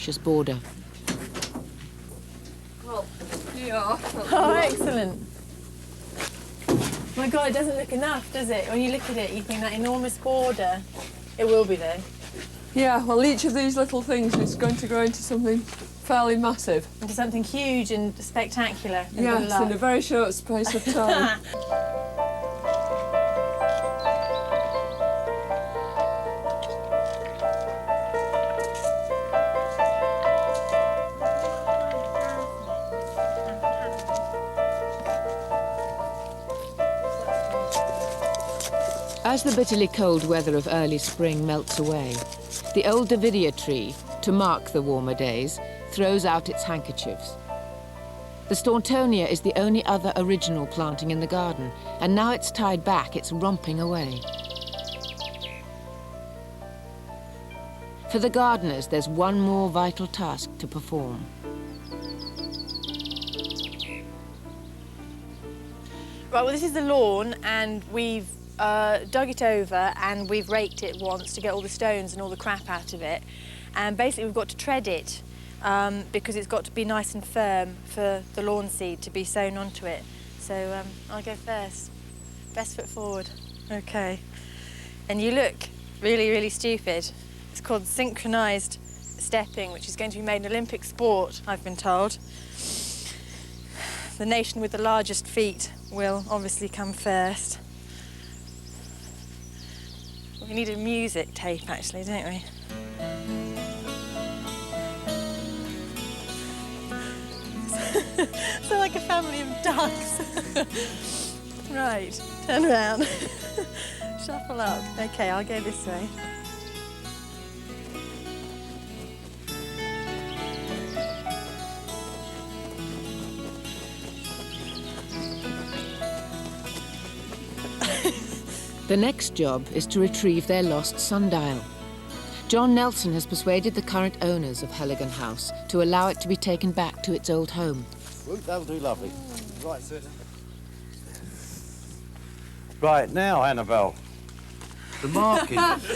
herbaceous border. Oh, yeah. Oh, excellent. My God, it doesn't look enough, does it? When you look at it, you think that enormous border. It will be, though. Yeah, well, each of these little things is going to grow into something fairly massive. Into something huge and spectacular. And yes, in a very short space of time. As the bitterly cold weather of early spring melts away, the old Davidia tree, to mark the warmer days, throws out its handkerchiefs. The Stauntonia is the only other original planting in the garden, and now it's tied back, it's romping away. For the gardeners, there's one more vital task to perform. Right, well, this is the lawn, and we've dug it over and we've raked it once to get all the stones and all the crap out of it. And basically we've got to tread it because it's got to be nice and firm for the lawn seed to be sown onto it. So I'll go first. Best foot forward. Okay. And you look really, really stupid. It's called synchronised stepping, which is going to be made an Olympic sport, I've been told. The nation with the largest feet will obviously come first. We need a music tape, actually, don't we? So like a family of ducks. Right, turn around. Shuffle up. OK, I'll go this way. The next job is to retrieve their lost sundial. John Nelson has persuaded the current owners of Heligan House to allow it to be taken back to its old home. That'll do lovely. Right, sir. Right, now, Annabelle, the markings,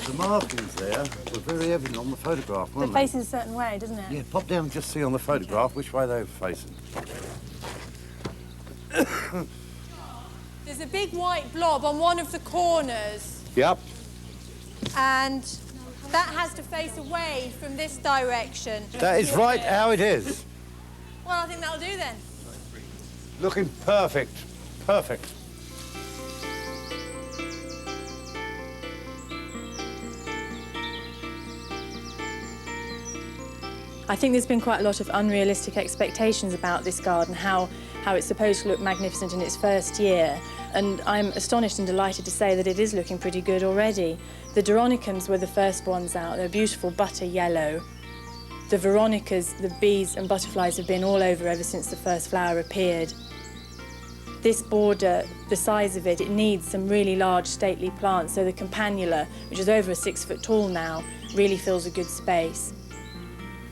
the markings there were very evident on the photograph, weren't It they? faces a certain way, doesn't it? Yeah, pop down and just see on the photograph which way they were facing. There's a big white blob on one of the corners. Yep. And that has to face away from this direction. That is right how it is. Well, I think that'll do then. Looking perfect. Perfect. I think there's been quite a lot of unrealistic expectations about this garden, how it's supposed to look magnificent in its first year. And I'm astonished and delighted to say that it is looking pretty good already. The Doronicums were the first ones out. They're beautiful butter yellow. The Veronicas, the bees and butterflies have been all over ever since the first flower appeared. This border, the size of it, it needs some really large stately plants, so the campanula, which is over 6 foot tall now, really fills a good space.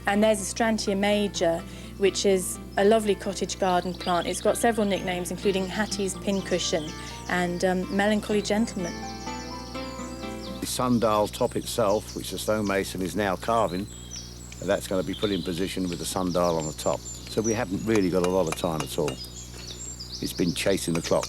And there's a Strantia major, which is a lovely cottage garden plant. It's got several nicknames, including Hattie's Pincushion and Melancholy Gentleman. The sundial top itself, which the stonemason is now carving, that's going to be put in position with the sundial on the top. So we haven't really got a lot of time at all. It's been chasing the clock.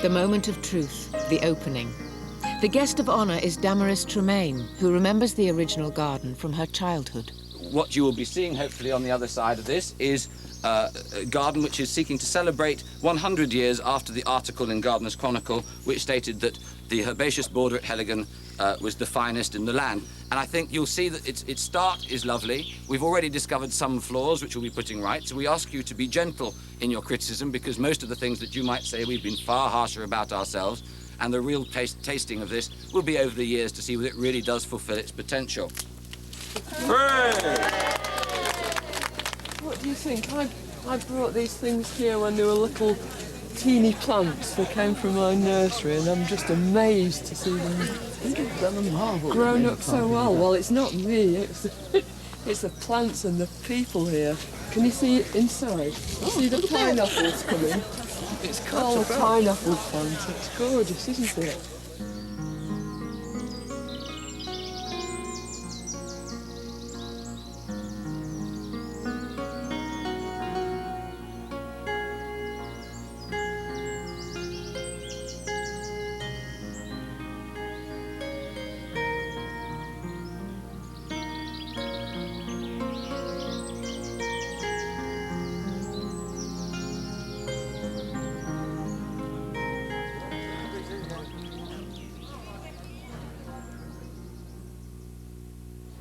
The moment of truth, the opening. The guest of honour is Damaris Tremaine, who remembers the original garden from her childhood. What you will be seeing, hopefully, on the other side of this is a garden which is seeking to celebrate 100 years after the article in Gardener's Chronicle which stated that the herbaceous border at Heligan was the finest in the land. And I think you'll see that its start is lovely. We've already discovered some flaws which we'll be putting right, so we ask you to be gentle in your criticism, because most of the things that you might say we've been far harsher about ourselves. and the real tasting of this will be over the years to see whether it really does fulfill its potential. Hooray! What do you think? I brought these things here when they were little teeny plants. They came from my nursery, and I'm just amazed to see them grown up so well. Well, it's not me, it's the plants and the people here. Can you see it inside? See the pineapples coming? It's called a pineapple plant. It's gorgeous, isn't it?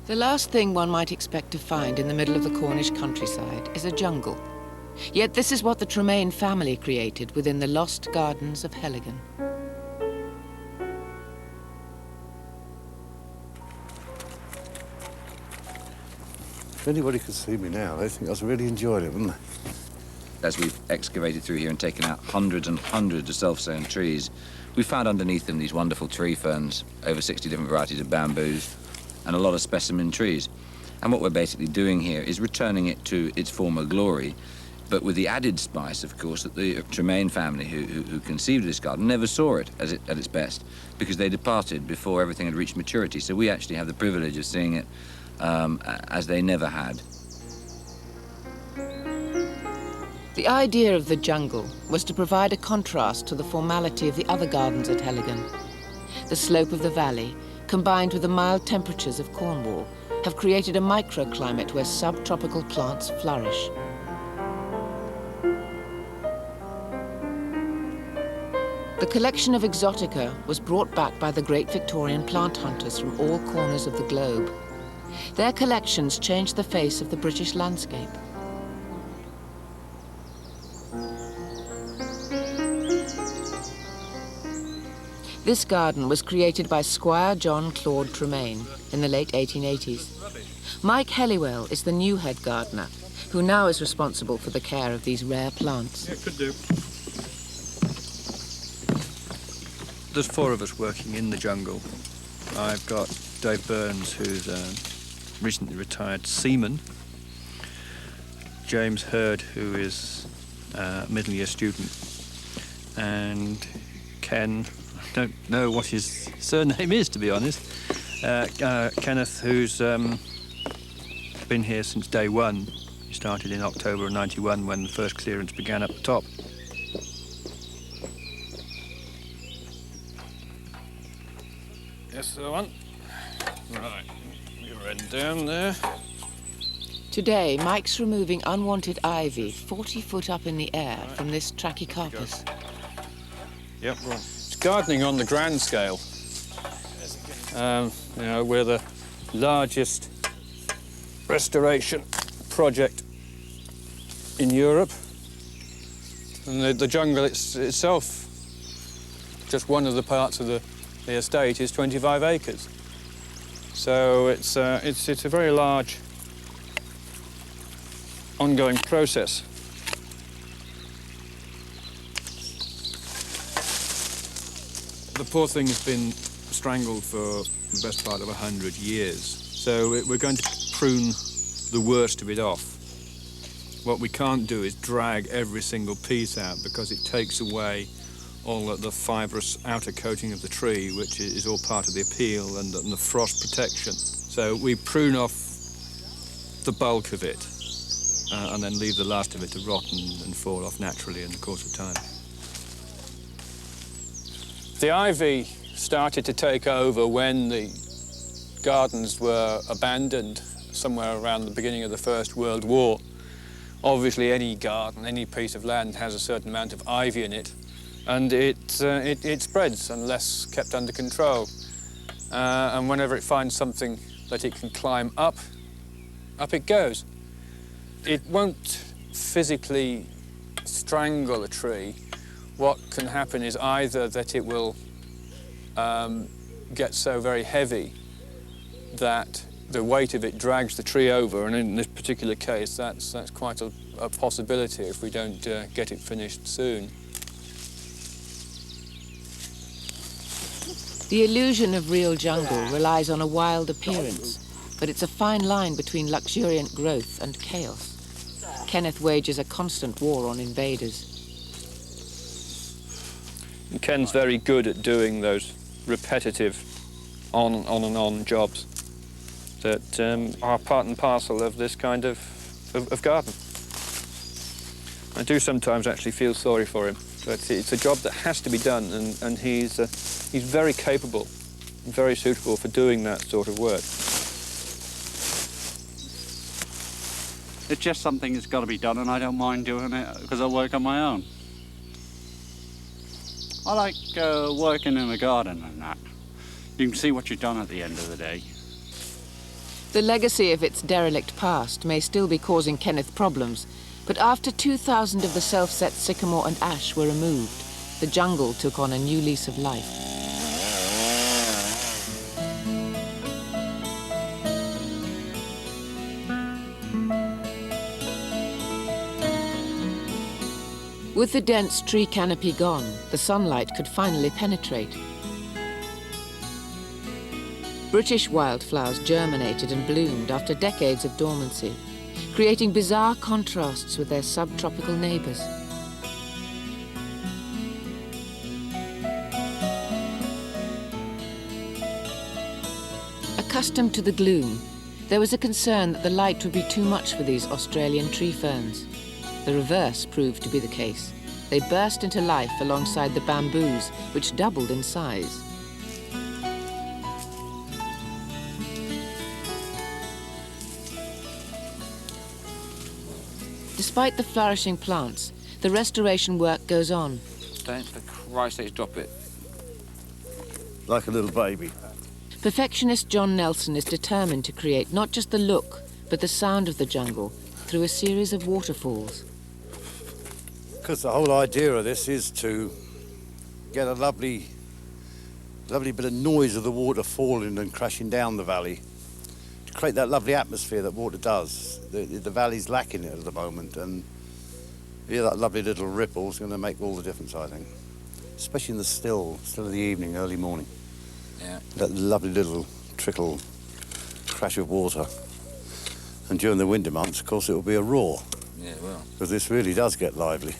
The last thing one might expect to find in the middle of the Cornish countryside is a jungle. Yet this is what the Tremaine family created within the lost gardens of Heligan. If anybody could see me now, they'd think I was really enjoying it, wouldn't they? As we've excavated through here and taken out hundreds and hundreds of self-sown trees, we found underneath them these wonderful tree ferns, over 60 different varieties of bamboos, and a lot of specimen trees. And what we're basically doing here is returning it to its former glory, but with the added spice, of course, that the Tremaine family who conceived this garden never saw it at its best, because they departed before everything had reached maturity. So we actually have the privilege of seeing it as they never had. The idea of the jungle was to provide a contrast to the formality of the other gardens at Heligan. The slope of the valley, combined with the mild temperatures of Cornwall, have created a microclimate where subtropical plants flourish. The collection of exotica was brought back by the great Victorian plant hunters from all corners of the globe. Their collections changed the face of the British landscape. This garden was created by Squire John Claude Tremaine in the late 1880s. Mike Helliwell is the new head gardener, who now is responsible for the care of these rare plants. Yeah, could do. There's 4 of us working in the jungle. I've got Dave Burns, who's a recently retired seaman, James Hurd, who is a middle year student, and Ken, I don't know what his surname is, to be honest, Kenneth, who's been here since day one. He started in October of '91 when the first clearance began up the top. Yes, the one. Right, your end down there. Today, Mike's removing unwanted ivy 40 foot up in the air from this trachycarpus. Yep, well, it's gardening on the grand scale. You know, we're the largest restoration project in Europe. And the jungle itself, just one of the parts of the estate, is 25 acres. So it's a very large ongoing process. The poor thing has been strangled for the best part of 100 years. So we're going to prune the worst of it off. What we can't do is drag every single piece out because it takes away all of the fibrous outer coating of the tree, which is all part of the appeal and the frost protection. So we prune off the bulk of it and then leave the last of it to rot and fall off naturally in the course of time. The ivy started to take over when the gardens were abandoned somewhere around the beginning of the First World War. Obviously, any garden, any piece of land has a certain amount of ivy in it, and it spreads unless kept under control. And whenever it finds something that it can climb up it goes. It won't physically strangle a tree. What can happen is either that it will gets so very heavy that the weight of it drags the tree over, and in this particular case, that's quite a possibility if we don't get it finished soon. The illusion of real jungle relies on a wild appearance, but it's a fine line between luxuriant growth and chaos. Kenneth wages a constant war on invaders. And Ken's very good at doing those repetitive on and on jobs that are part and parcel of this kind of garden. I do sometimes actually feel sorry for him, but it's a job that has to be done, and he's very capable and very suitable for doing that sort of work. It's just something that's got to be done, and I don't mind doing it because I work on my own. I like working in the garden and that. You can see what you've done at the end of the day. The legacy of its derelict past may still be causing Kenneth problems, but after 2,000 of the self-set sycamore and ash were removed, the jungle took on a new lease of life. With the dense tree canopy gone, the sunlight could finally penetrate. British wildflowers germinated and bloomed after decades of dormancy, creating bizarre contrasts with their subtropical neighbours. Accustomed to the gloom, there was a concern that the light would be too much for these Australian tree ferns. The reverse proved to be the case. They burst into life alongside the bamboos, which doubled in size. Despite the flourishing plants, the restoration work goes on. Don't for Christ's sake drop it. Like a little baby. Perfectionist John Nelson is determined to create not just the look, but the sound of the jungle through a series of waterfalls. Because the whole idea of this is to get a lovely bit of noise of the water falling and crashing down the valley, to create that lovely atmosphere that water does. The valley's lacking it at the moment, and yeah, that lovely little ripple is going to make all the difference, I think. Especially in the still of the evening, early morning. Yeah. That lovely little trickle, crash of water. And during the winter months, of course, it will be a roar. Yeah, it will. Because this really does get lively.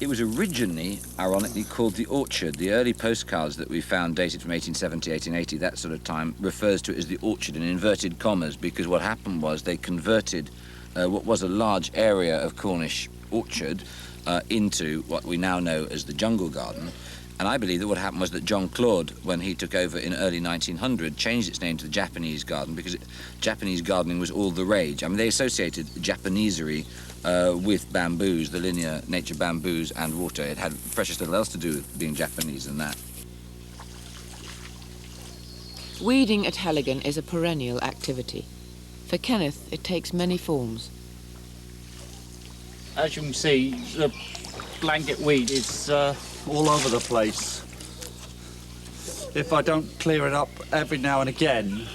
It was originally, ironically, called the Orchard. The early postcards that we found dated from 1870, 1880, that sort of time, refers to it as the Orchard in inverted commas, because what happened was they converted what was a large area of Cornish orchard into what we now know as the Jungle Garden. And I believe that what happened was that John Claude, when he took over in early 1900, changed its name to the Japanese Garden because Japanese gardening was all the rage. I mean, they associated Japanesery with bamboos, the linear nature bamboos and water. It had precious little else to do with being Japanese than that. Weeding at Heligan is a perennial activity. For Kenneth, it takes many forms. As you can see, the blanket weed is all over the place. If I don't clear it up every now and again,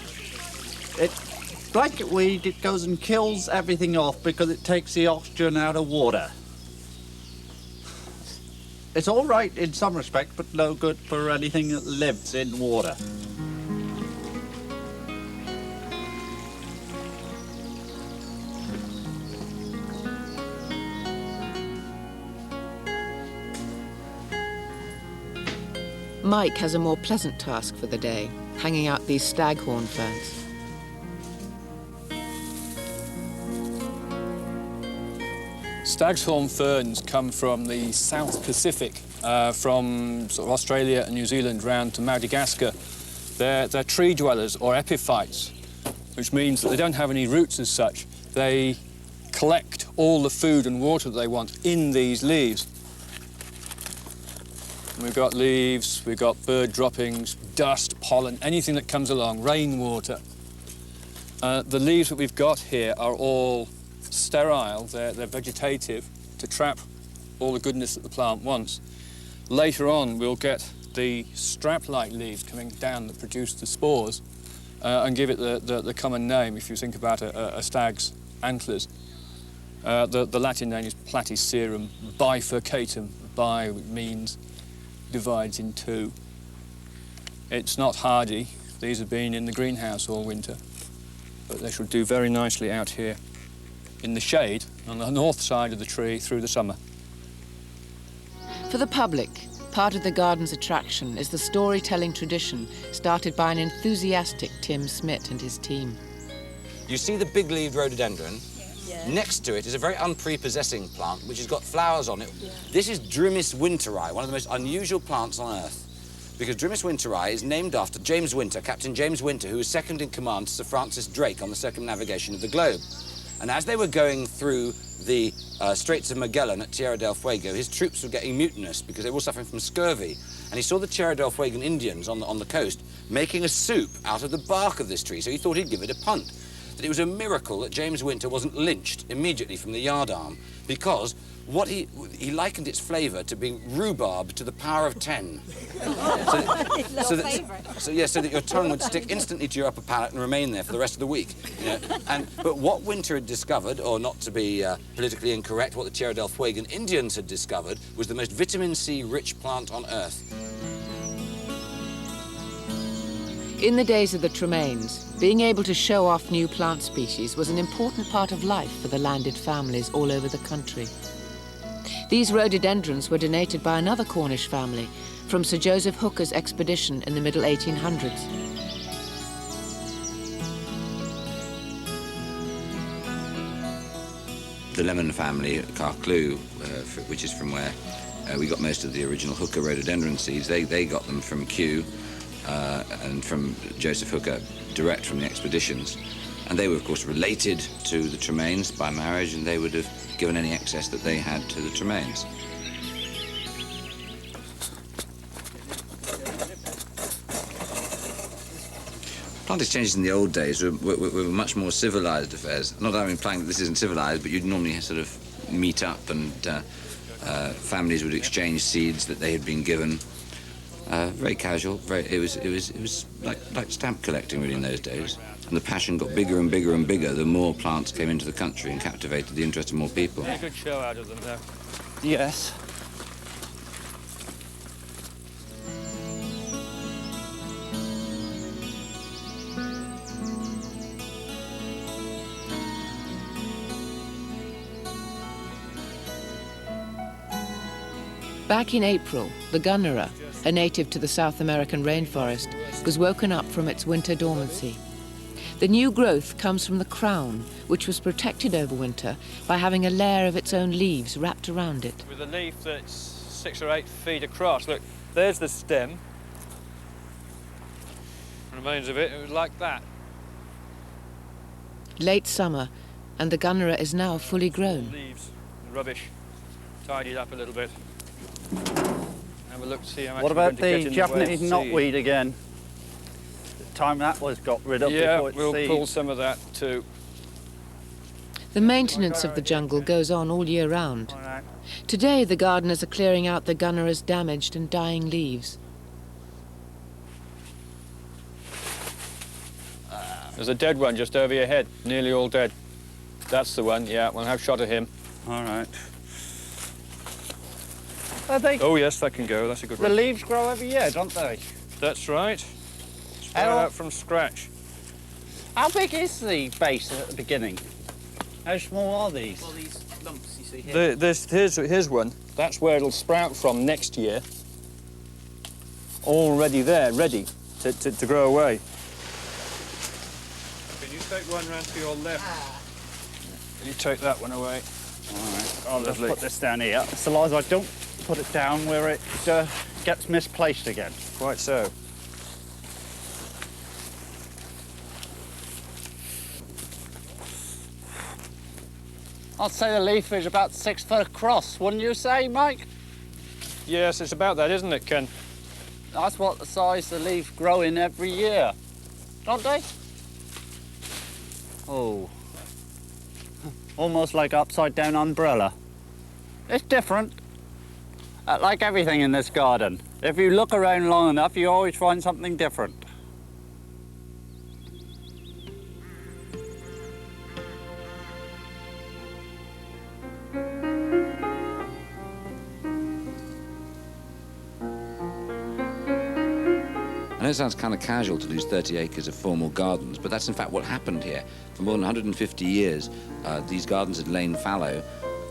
blanket weed, it goes and kills everything off because it takes the oxygen out of water. It's all right in some respects, but no good for anything that lives in water. Mike has a more pleasant task for the day, hanging out these staghorn ferns. Stag's horn ferns come from the South Pacific, from sort of Australia and New Zealand round to Madagascar. They're tree dwellers or epiphytes, which means that they don't have any roots as such. They collect all the food and water that they want in these leaves. We've got leaves, we've got bird droppings, dust, pollen, anything that comes along, rainwater. The leaves that we've got here are all sterile, they're vegetative to trap all the goodness that the plant wants. Later on, we'll get the strap-like leaves coming down that produce the spores and give it the common name, if you think about a stag's antlers. The Latin name is Platycerum bifurcatum. Bi means divides in two. It's not hardy. These have been in the greenhouse all winter, but they should do very nicely out here in the shade on the north side of the tree through the summer. For the public, part of the garden's attraction is the storytelling tradition started by an enthusiastic Tim Smith and his team. You see the big-leaved rhododendron? Yeah. Next to it is a very unprepossessing plant which has got flowers on it. Yeah. This is Drimys winteri, one of the most unusual plants on Earth, because Drimys winteri is named after James Winter, Captain James Winter, who was second in command to Sir Francis Drake on the circumnavigation of the globe. And as they were going through the Straits of Magellan at Tierra del Fuego, his troops were getting mutinous because they were all suffering from scurvy. And he saw the Tierra del Fuegan Indians on the coast making a soup out of the bark of this tree, so he thought he'd give it a punt. That it was a miracle that James Winter wasn't lynched immediately from the yardarm, because what he likened its flavour to being rhubarb to the power of 10. so that your tongue would stick instantly to your upper palate and remain there for the rest of the week. You know? But what Winter had discovered, or not to be politically incorrect, what the Tierra del Fuegan Indians had discovered, was the most vitamin C rich plant on Earth. In the days of the Tremaines, being able to show off new plant species was an important part of life for the landed families all over the country. These rhododendrons were donated by another Cornish family from Sir Joseph Hooker's expedition in the middle 1800s. The Lemon family at Carclew, which is from where we got most of the original Hooker rhododendron seeds, they got them from Kew and from Joseph Hooker direct from the expeditions. And they were, of course, related to the Tremaines by marriage, and they would have given any excess that they had to the Tremaines. Plant exchanges in the old days were much more civilized affairs. Not that I'm implying that this isn't civilized, but you'd normally sort of meet up and families would exchange seeds that they had been given. Very casual. It was like stamp collecting really in those days. And the passion got bigger and bigger and bigger the more plants came into the country and captivated the interest of more people. A good show out of them, though. Yes. Back in April, the gunnera, a native to the South American rainforest, was woken up from its winter dormancy. The new growth comes from the crown, which was protected over winter by having a layer of its own leaves wrapped around it. With a leaf that's 6 or 8 feet across. Look, there's the stem. Remains of it, it was like that. Late summer, and the gunnera is now fully grown. Leaves, rubbish, tidied up a little bit. Have a look to see how much What we're about going to the get in way Japanese of seed. knotweed again? The time that was got rid of Yeah, before it's we'll seed. pull some of that too. The maintenance of the jungle goes on all year round. All right. Today, the gardeners are clearing out the gunnera's damaged and dying leaves. There's a dead one just over your head, nearly all dead. That's the one, yeah, we'll have a shot of him. All right. Are they, Oh yes, that can go, that's a good the one. leaves grow every year, don't they? That's right. Sprout How- out from scratch. How big is the base at the beginning? How small are these? All these lumps you see here. Here's one. That's where it'll sprout from next year. Already there, ready to grow away. Can you take one round to your left? You take that one away. All right, I'll just Lovely. put this down here. So long as I don't put it down where it gets misplaced again. Quite so. I'd say the leaf is about 6 foot across, wouldn't you say, Mike? Yes, it's about that, isn't it, Ken? That's what the size the leaf growing every year, don't they? Oh. Almost like upside down umbrella. It's different. Like everything in this garden, if you look around long enough, you always find something different. I know it sounds kind of casual to lose 30 acres of formal gardens, but that's in fact what happened here. For more than 150 years, these gardens had lain fallow,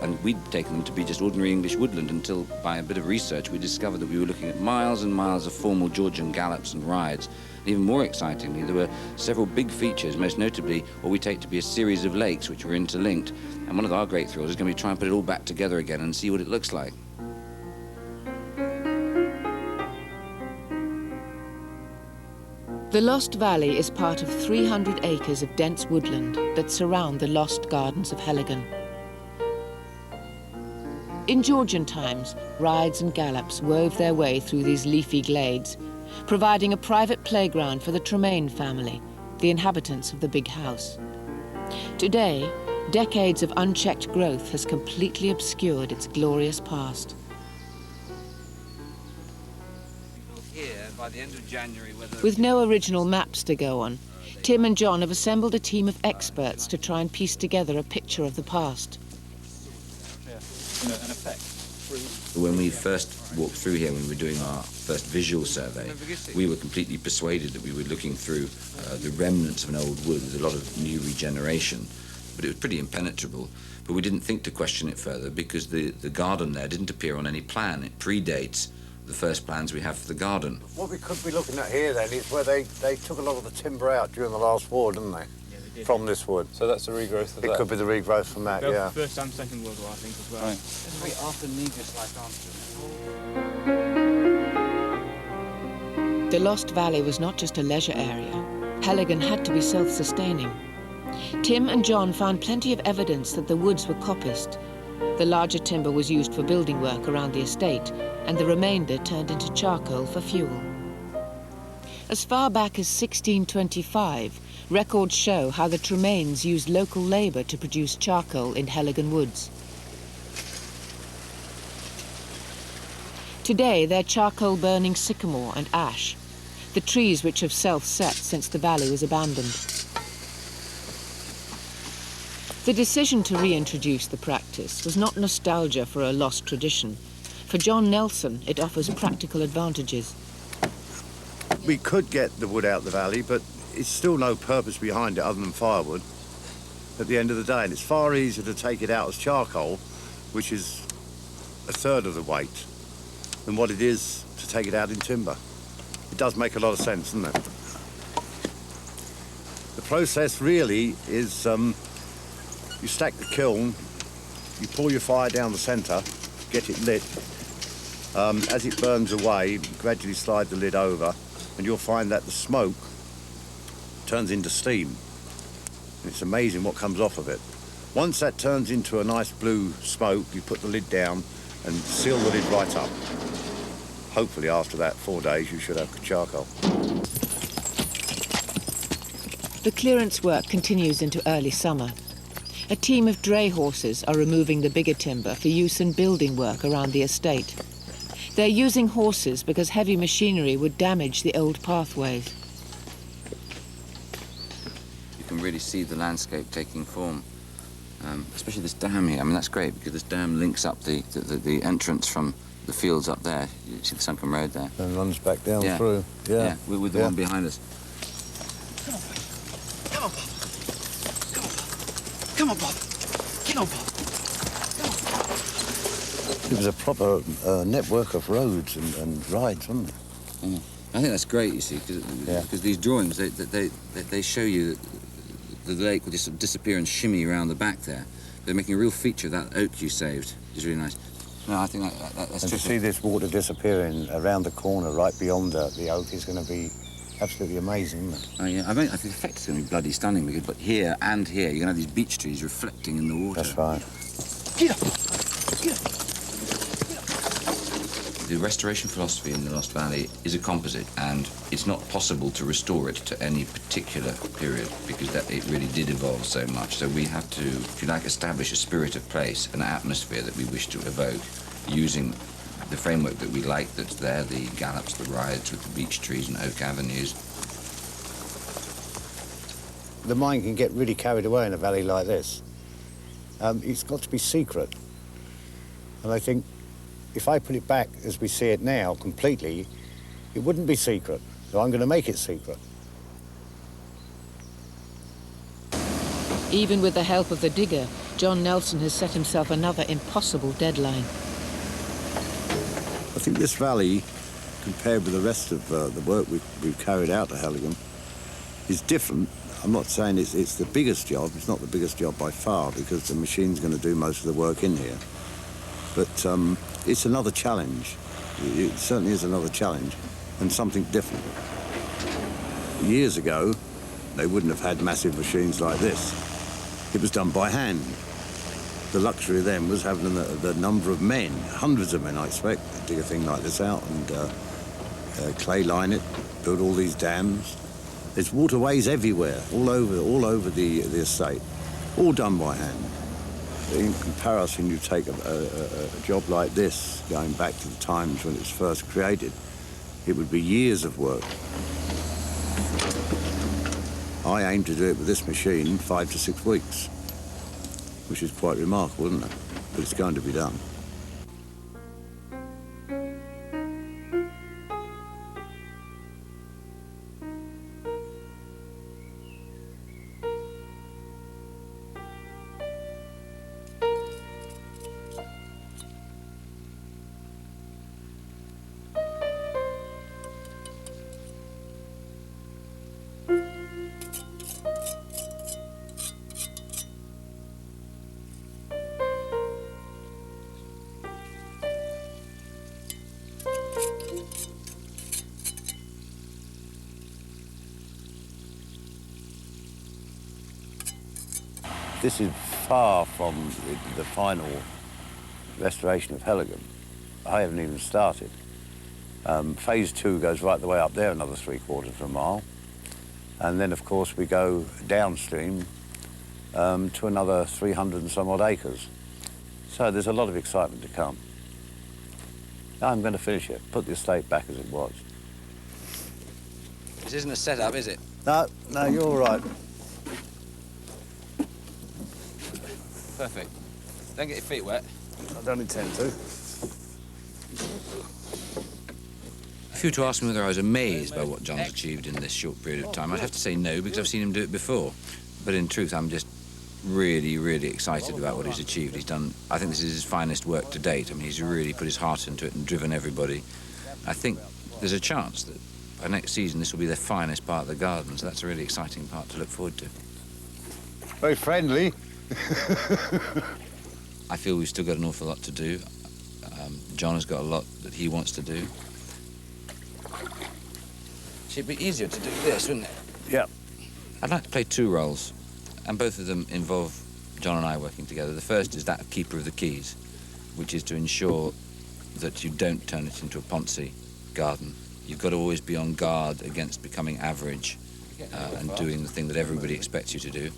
and we'd taken them to be just ordinary English woodland until, by a bit of research, we discovered that we were looking at miles and miles of formal Georgian gallops and rides. And even more excitingly, there were several big features, most notably what we take to be a series of lakes which were interlinked. And one of our great thrills is going to be trying to put it all back together again and see what it looks like. The Lost Valley is part of 300 acres of dense woodland that surround the lost gardens of Heligan. In Georgian times, rides and gallops wove their way through these leafy glades, providing a private playground for the Tremaine family, the inhabitants of the big house. Today, decades of unchecked growth has completely obscured its glorious past. By the end of January, With no original maps to go on, Tim and John have assembled a team of experts to try and piece together a picture of the past. When we first walked through here, when we were doing our first visual survey, we were completely persuaded that we were looking through the remnants of an old wood with a lot of new regeneration, but it was pretty impenetrable. But we didn't think to question it further because the garden there didn't appear on any plan. It predates the first plans we have for the garden. What we could be looking at here then is where they took a lot of the timber out during the last war, didn't they? Yeah, they did. From this wood. So that's the regrowth of that? It could be the regrowth from that, yeah. First and Second World War, I think, as well. Right. It's very Arthur Negus-like answer. The Lost Valley was not just a leisure area. Heligan had to be self-sustaining. Tim and John found plenty of evidence that the woods were coppiced. The larger timber was used for building work around the estate, and the remainder turned into charcoal for fuel. As far back as 1625, records show how the Tremaines used local labour to produce charcoal in Heligan woods. Today, they're charcoal-burning sycamore and ash, the trees which have self-set since the valley was abandoned. The decision to reintroduce the practice was not nostalgia for a lost tradition. For John Nelson, it offers practical advantages. We could get the wood out of the valley, but it's still no purpose behind it other than firewood at the end of the day. And it's far easier to take it out as charcoal, which is a third of the weight, than what it is to take it out in timber. It does make a lot of sense, doesn't it? The process really is you stack the kiln, you pour your fire down the centre, get it lit. As it burns away, gradually slide the lid over, and you'll find that the smoke turns into steam. And it's amazing what comes off of it. Once that turns into a nice blue smoke, you put the lid down and seal the lid right up. Hopefully after that 4 days you should have charcoal. The clearance work continues into early summer. A team of dray horses are removing the bigger timber for use in building work around the estate. They're using horses because heavy machinery would damage the old pathways. You can really see the landscape taking form, especially this dam here. I mean, that's great because this dam links up the entrance from the fields up there. You see the sunken road there. And runs back down Yeah. through. Yeah, with the one behind us. Come on, Bob. Come on, Bob. Come on, Bob. It was a proper network of roads and rides, wasn't it? Mm. I think that's great, you see, because these drawings, they show you the lake will just disappear and shimmy around the back there. They're making a real feature of that oak you saved, which is really nice. No, I think that's And true. to see this water disappearing around the corner, right beyond the oak, is going to be absolutely amazing, isn't it? Oh, yeah, I think the effect is going to be bloody stunning, because but here and here, you're going to have these beech trees reflecting in the water. That's right. Get up. Get up. The restoration philosophy in the Lost Valley is a composite, and it's not possible to restore it to any particular period because it really did evolve so much. So we have to, if you like, establish a spirit of place, an atmosphere that we wish to evoke using the framework that we like that's there, the gallops, the rides with the beech trees and oak avenues. The mind can get really carried away in a valley like this. It's got to be secret. And I think if I put it back as we see it now completely, it wouldn't be secret. So I'm going to make it secret. Even with the help of the digger, John Nelson has set himself another impossible deadline. I think this valley, compared with the rest of the work we've carried out at Heligan, is different. I'm not saying it's the biggest job. It's not the biggest job by far, because the machine's going to do most of the work in here. But it's another challenge. It certainly is another challenge, and something different. Years ago, they wouldn't have had massive machines like this. It was done by hand. The luxury then was having the number of men, hundreds of men I expect, to dig a thing like this out and clay line it, build all these dams. There's waterways everywhere, all over the estate, all done by hand. In comparison, you take a job like this, going back to the times when it was first created, it would be years of work. I aim to do it with this machine in 5 to 6 weeks, which is quite remarkable, isn't it? But it's going to be done. This is far from the final restoration of Heligan. I haven't even started. Phase 2 goes right the way up there, another 3/4 of a mile. And then, of course, we go downstream to another 300 and some odd acres. So there's a lot of excitement to come. I'm going to finish it, put the estate back as it was. This isn't a setup, is it? No, you're all right. Perfect. Don't get your feet wet. I don't intend to. If you were to ask me whether I was amazed by what John's achieved in this short period of time, I'd have to say no, because I've seen him do it before. But in truth, I'm just really, really excited about what he's achieved. He's done, I think this is his finest work to date. I mean, he's really put his heart into it and driven everybody. I think there's a chance that by next season this will be the finest part of the garden, so that's a really exciting part to look forward to. Very friendly. I feel we've still got an awful lot to do. John has got a lot that he wants to do. It'd be easier to do this, wouldn't it? Yeah. I'd like to play 2 roles, and both of them involve John and I working together. The first is that of keeper of the keys, which is to ensure that you don't turn it into a Ponzi garden. You've got to always be on guard against becoming average and doing the thing that everybody expects you to do.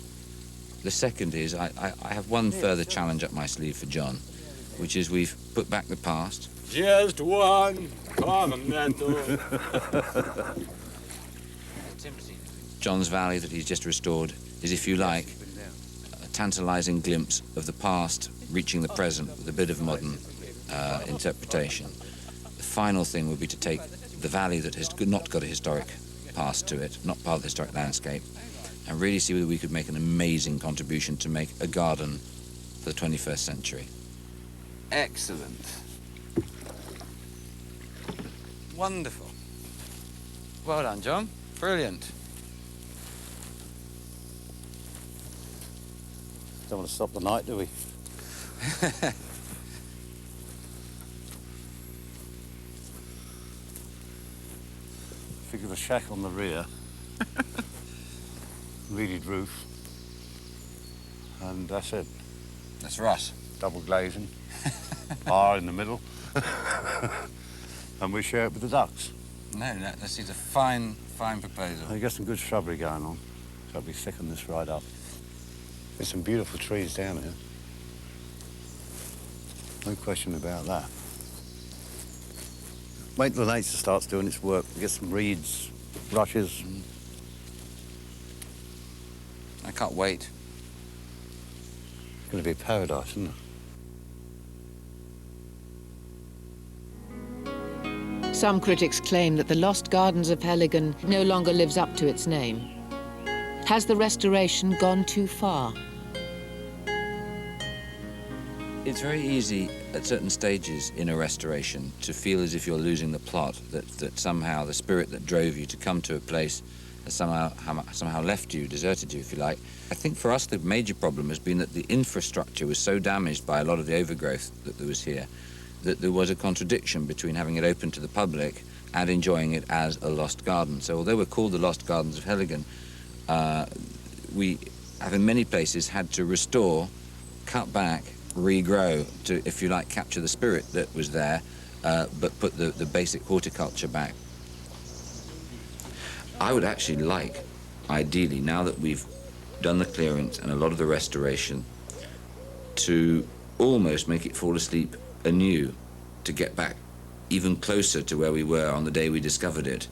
The second is I have one further challenge up my sleeve for John, which is we've put back the past. Just one continental. John's valley that he's just restored is, if you like, a tantalising glimpse of the past reaching the present with a bit of modern interpretation. The final thing would be to take the valley that has not got a historic past to it, not part of the historic landscape, and really see whether we could make an amazing contribution to make a garden for the 21st century. Excellent. Wonderful. Well done, John. Brilliant. Don't want to stop the night, do we? Figure the shack on the rear. Reeded roof. And that's it. That's for us. Double glazing. Bar in the middle. And we share it with the ducks. No, this is a fine, fine proposal. You got some good shrubbery going on. So I'll be thicken this right up. There's some beautiful trees down here. No question about that. Wait till nature starts doing its work. Get some reeds, rushes. I can't wait. It's going to be a paradise, isn't it? Some critics claim that the lost gardens of Heligan no longer lives up to its name. Has the restoration gone too far? It's very easy at certain stages in a restoration to feel as if you're losing the plot, that somehow the spirit that drove you to come to a place has somehow left you, deserted you, if you like. I think for us the major problem has been that the infrastructure was so damaged by a lot of the overgrowth that there was here that there was a contradiction between having it open to the public and enjoying it as a lost garden. So although we're called the Lost Gardens of Heligan, we have in many places had to restore, cut back, regrow to, if you like, capture the spirit that was there, but put the basic horticulture back. I would actually like, ideally, now that we've done the clearance and a lot of the restoration, to almost make it fall asleep anew, to get back even closer to where we were on the day we discovered it,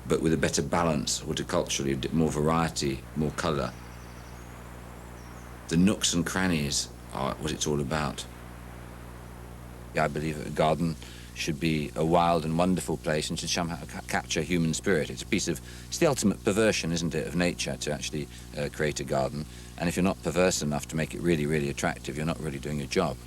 but with a better balance horticulturally, more variety, more colour. The nooks and crannies are what it's all about. I believe that a garden should be a wild and wonderful place and should somehow capture human spirit. It's the ultimate perversion, isn't it, of nature to actually create a garden. And if you're not perverse enough to make it really, really attractive, you're not really doing your job.